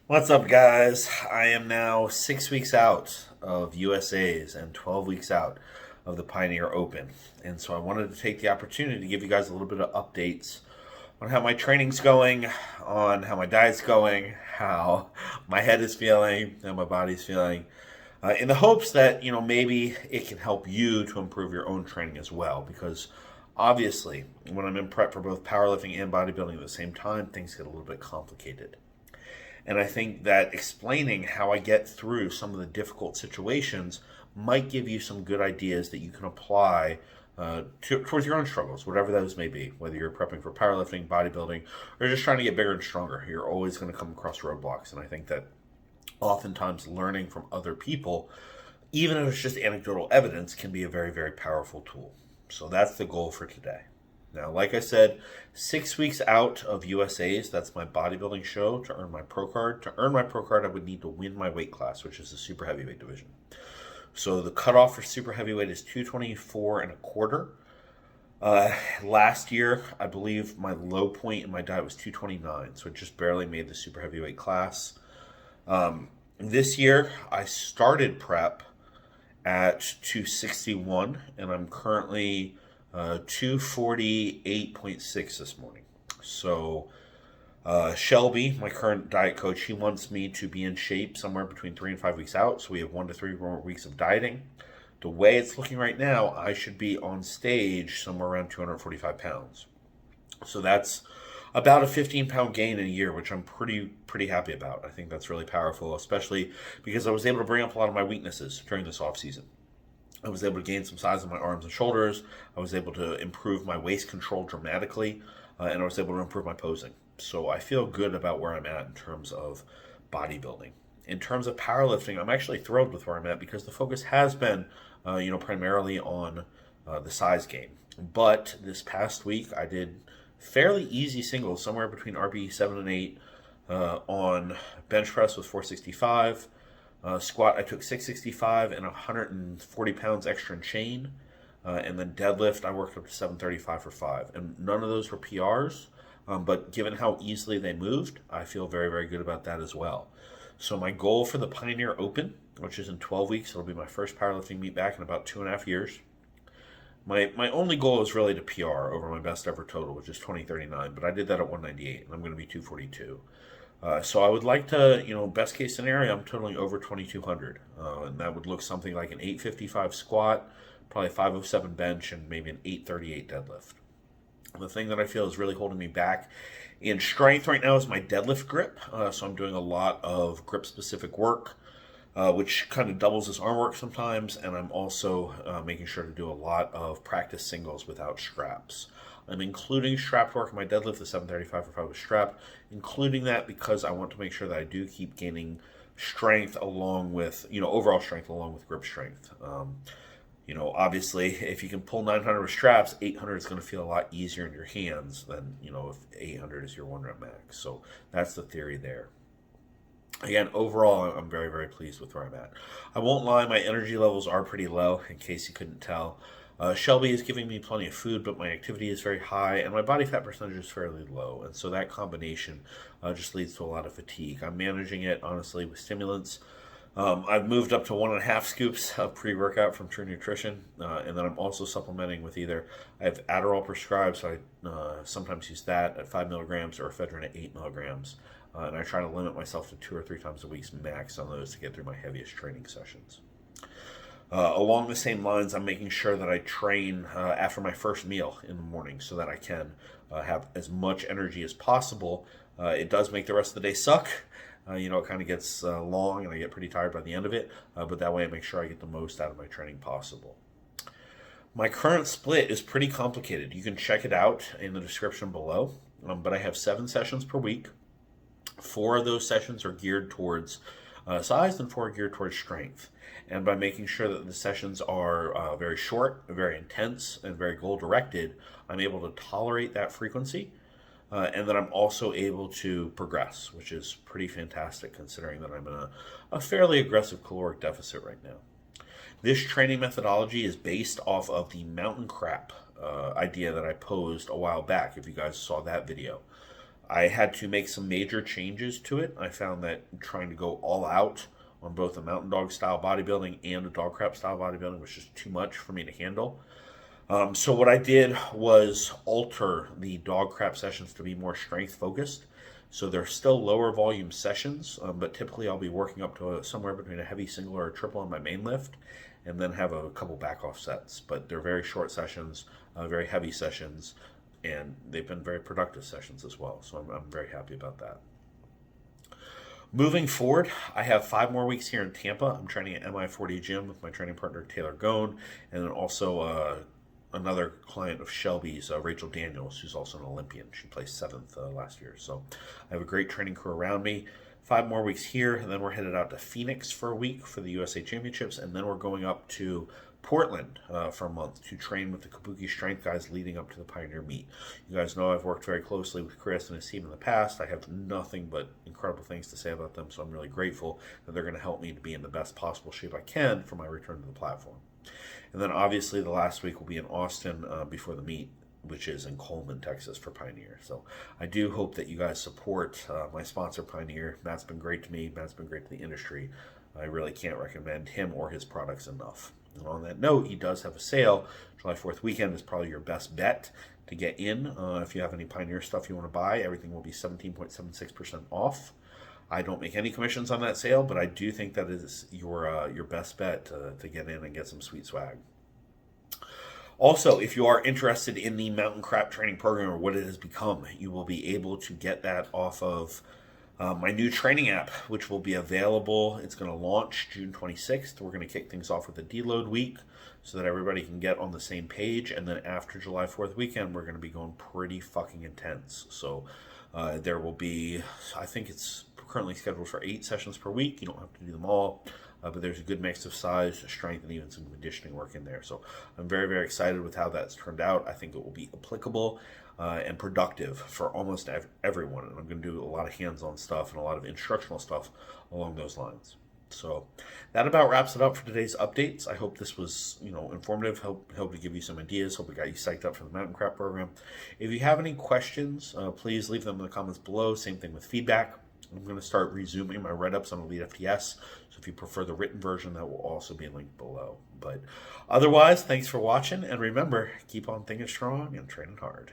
What's up, guys? I am now 6 weeks out of USA's and 12 weeks out of the Pioneer Open. And so I wanted to take the opportunity to give you guys a little bit of updates on how my training's going, on how my diet's going, how my head is feeling, how my body's feeling, in the hopes that, maybe it can help you to improve your own training as well. Because obviously, when I'm in prep for both powerlifting and bodybuilding at the same time, things get a little bit complicated. And I think that explaining how I get through some of the difficult situations might give you some good ideas that you can apply towards your own struggles, whatever those may be. Whether you're prepping for powerlifting, bodybuilding, or just trying to get bigger and stronger, you're always going to come across roadblocks. And I think that oftentimes learning from other people, even if it's just anecdotal evidence, can be a very, very powerful tool. So that's the goal for today. Now, like I said, 6 weeks out of USA's, that's my bodybuilding show, to earn my pro card. To earn my pro card, I would need to win my weight class, which is the super heavyweight division. So the cutoff for super heavyweight is 224 and a quarter. Last year, I believe my low point in my diet was 229, so it just barely made the super heavyweight class. This year, I started prep at 261, and I'm currently 248.6 this morning. So Shelby, my current diet coach, he wants me to be in shape somewhere between 3 and 5 weeks out. So we have 1 to 3 more weeks of dieting. The way it's looking right now, I should be on stage somewhere around 245 pounds. So that's about a 15-pound gain in a year, which I'm pretty happy about. I think that's really powerful, especially because I was able to bring up a lot of my weaknesses during this off season. I was able to gain some size on my arms and shoulders. I was able to improve my waist control dramatically, and I was able to improve my posing. So I feel good about where I'm at in terms of bodybuilding. In terms of powerlifting, I'm actually thrilled with where I'm at because the focus has been, primarily on the size game. But this past week, I did fairly easy singles, somewhere between RPE 7 and 8 on bench press with 465. Squat, I took 665 and 140 pounds extra in chain. And then deadlift, I worked up to 735 for 5. And none of those were PRs, but given how easily they moved, I feel very, very good about that as well. So my goal for the Pioneer Open, which is in 12 weeks, it'll be my first powerlifting meet back in about 2.5 years. My only goal is really to PR over my best ever total, which is 2039, but I did that at 198, and I'm going to be 242. So I would like to, best case scenario, I'm totaling over 2,200. And that would look something like an 855 squat, probably 507 bench, and maybe an 838 deadlift. The thing that I feel is really holding me back in strength right now is my deadlift grip. So I'm doing a lot of grip-specific work, which kind of doubles as arm work sometimes. And I'm also making sure to do a lot of practice singles without straps. I'm including strapped work in my deadlift, the 735 for 5 with strap, including that because I want to make sure that I do keep gaining strength along with, overall strength along with grip strength. Obviously, if you can pull 900 with straps, 800 is going to feel a lot easier in your hands than, if 800 is your 1 rep max. So that's the theory there. Again, overall, I'm very, very pleased with where I'm at. I won't lie, my energy levels are pretty low, in case you couldn't tell. Shelby is giving me plenty of food, but my activity is very high, and my body fat percentage is fairly low. And so that combination just leads to a lot of fatigue. I'm managing it, honestly, with stimulants. I've moved up to 1.5 scoops of pre-workout from True Nutrition, and then I'm also supplementing with either, I have Adderall prescribed, so I sometimes use that at 5 milligrams or ephedrine at 8 milligrams. And I try to limit myself to 2 or 3 times a week max on those to get through my heaviest training sessions. Along the same lines, I'm making sure that I train after my first meal in the morning so that I can have as much energy as possible. It does make the rest of the day suck. It kind of gets long and I get pretty tired by the end of it, but that way I make sure I get the most out of my training possible. My current split is pretty complicated. You can check it out in the description below, but I have 7 sessions per week. 4 of those sessions are geared towards size and 4 are geared towards strength. And by making sure that the sessions are very short, very intense, and very goal-directed, I'm able to tolerate that frequency. And then I'm also able to progress, which is pretty fantastic considering that I'm in a fairly aggressive caloric deficit right now. This training methodology is based off of the mountain crap idea that I posed a while back, if you guys saw that video. I had to make some major changes to it. I found that trying to go all out on both a mountain dog style bodybuilding and a dog crap style bodybuilding was just too much for me to handle. So what I did was alter the dog crap sessions to be more strength focused. So they're still lower volume sessions, but typically I'll be working up to somewhere between a heavy single or a triple on my main lift, and then have a couple back off sets. But they're very short sessions, very heavy sessions, and they've been very productive sessions as well. So I'm very happy about that. Moving forward, I have 5 more weeks here in Tampa. I'm training at MI40 Gym with my training partner Taylor Gone, and then also another client of Shelby's, Rachel Daniels, who's also an Olympian. She placed 7th last year. So I have a great training crew around me. 5 more weeks here, and then we're headed out to Phoenix for a week for the USA Championships, and then we're going up to Portland for a month to train with the Kabuki Strength guys leading up to the Pioneer Meet. You guys know I've worked very closely with Chris and his team in the past. I have nothing but incredible things to say about them, so I'm really grateful that they're going to help me to be in the best possible shape I can for my return to the platform. And then obviously the last week will be in Austin before the meet, which is in Coleman, Texas for Pioneer. So I do hope that you guys support my sponsor, Pioneer. Matt's been great to me. Matt's been great to the industry. I really can't recommend him or his products enough. And on that note, he does have a sale. July 4th weekend is probably your best bet to get in. If you have any Pioneer stuff you want to buy, everything will be 17.76% off. I don't make any commissions on that sale, but I do think that is your best bet to get in and get some sweet swag. Also, if you are interested in the Mountain Crap Training Program or what it has become, you will be able to get that off of my new training app, which will be available. It's going to launch June 26th. We're going to kick things off with a deload week so that everybody can get on the same page. And then after July 4th weekend, we're going to be going pretty fucking intense. So there will be, I think it's currently scheduled for 8 sessions per week. You don't have to do them all. But there's a good mix of size, strength, and even some conditioning work in there. So I'm very, very excited with how that's turned out. I think it will be applicable and productive for almost everyone. And I'm going to do a lot of hands-on stuff and a lot of instructional stuff along those lines. So that about wraps it up for today's updates. I hope this was, informative. Hope to give you some ideas. Hope we got you psyched up for the Mountain Crap program. If you have any questions, please leave them in the comments below. Same thing with feedback. I'm going to start resuming my write-ups on Elite FTS, so if you prefer the written version, that will also be linked below. But otherwise, thanks for watching, and remember, keep on thinking strong and training hard.